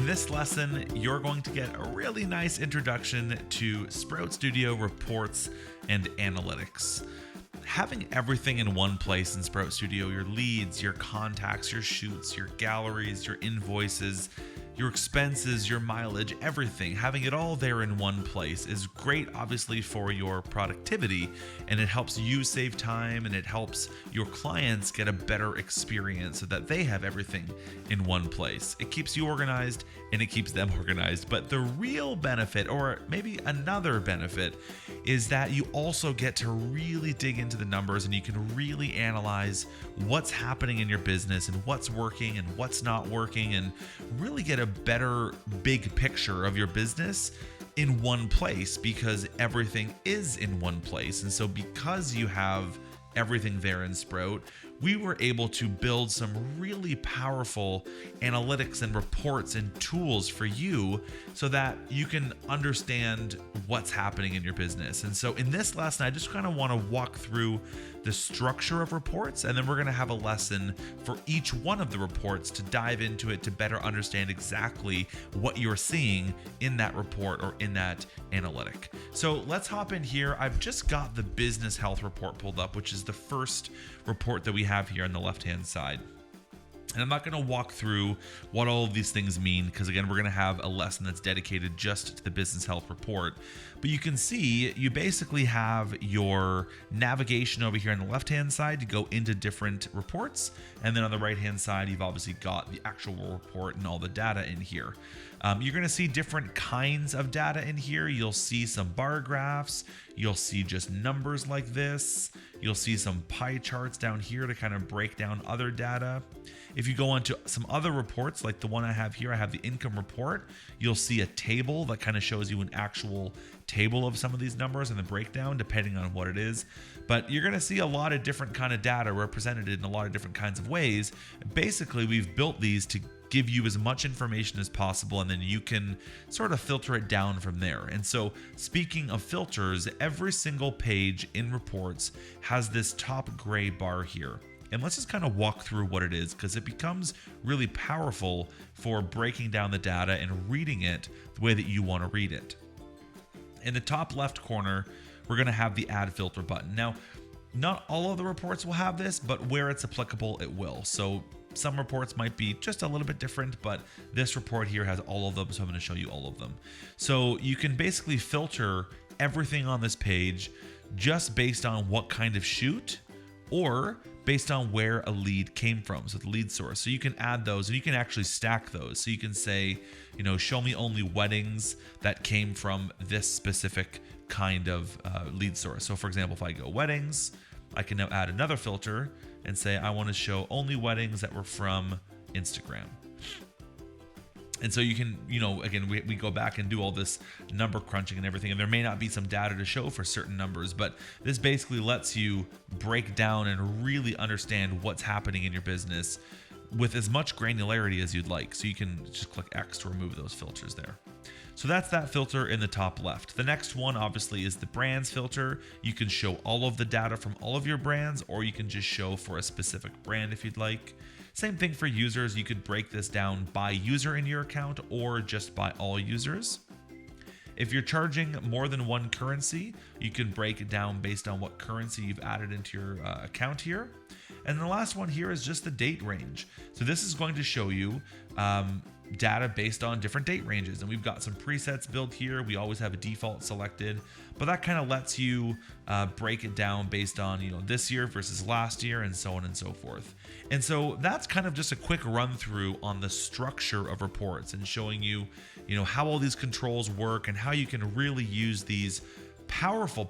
In this lesson, you're going to get a really nice introduction to Sprout Studio reports and analytics. Having everything in one place in Sprout Studio, your leads, your contacts, your shoots, your galleries, your invoices, your expenses, your mileage, everything, having it all there in one place is great, obviously, for your productivity, and it helps you save time and it helps your clients get a better experience so that they have everything in one place. It keeps you organized and it keeps them organized. But the real benefit, or maybe another benefit, is that you also get to really dig into the numbers and you can really analyze what's happening in your business and what's working and what's not working, and really get a better big picture of your business in one place, because everything is in one place. And so because you have everything there in Sprout, we were able to build some really powerful analytics and reports and tools for you so that you can understand what's happening in your business. And so in this lesson, I just kind of want to walk through the structure of reports, and then we're going to have a lesson for each one of the reports to dive into it to better understand exactly what you're seeing in that report or in that analytic. So let's hop in here. I've just got the business health report pulled up, which is the first report that we have here on the left-hand side. And I'm not going to walk through what all of these things mean, because again, we're going to have a lesson that's dedicated just to the business health report. But you can see you basically have your navigation over here on the left-hand side to go into different reports. And then on the right-hand side, you've obviously got the actual report and all the data in here. You're going to see different kinds of data in here. You'll see some bar graphs. You'll see just numbers like this. You'll see some pie charts down here to kind of break down other data. If you go on to some other reports, like the one I have here, I have the income report. You'll see a table that kind of shows you an actual table of some of these numbers and the breakdown depending on what it is. But you're going to see a lot of different kind of data represented in a lot of different kinds of ways. Basically, we've built these to give you as much information as possible, and then you can sort of filter it down from there. And so speaking of filters, every single page in reports has this top gray bar here. And let's just kind of walk through what it is, because it becomes really powerful for breaking down the data and reading it the way that you want to read it. In the top left corner, we're going to have the add filter button. Now, not all of the reports will have this, but where it's applicable, it will. So some reports might be just a little bit different, but this report here has all of them, so I'm going to show you all of them. So you can basically filter everything on this page just based on what kind of shoot, or based on where a lead came from, so the lead source. So you can add those, and you can actually stack those. So you can say, show me only weddings that came from this specific kind of lead source. So for example, if I go weddings, I can now add another filter and say I want to show only weddings that were from Instagram. And so you can, again, we go back and do all this number crunching and everything, and there may not be some data to show for certain numbers, but this basically lets you break down and really understand what's happening in your business with as much granularity as you'd like. So you can just click X to remove those filters there. So that's that filter in the top left. The next one obviously is the brands filter. You can show all of the data from all of your brands, or you can just show for a specific brand if you'd like. Same thing for users. You could break this down by user in your account or just by all users. If you're charging more than one currency, you can break it down based on what currency you've added into your account here. And the last one here is just the date range. So this is going to show you data based on different date ranges. And we've got some presets built here. We always have a default selected, but that kind of lets you break it down based on, this year versus last year, and so on and so forth. And so that's kind of just a quick run through on the structure of reports and showing you, how all these controls work and how you can really use these powerful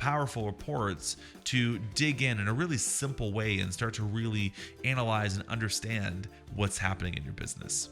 reports to dig in a really simple way and start to really analyze and understand what's happening in your business.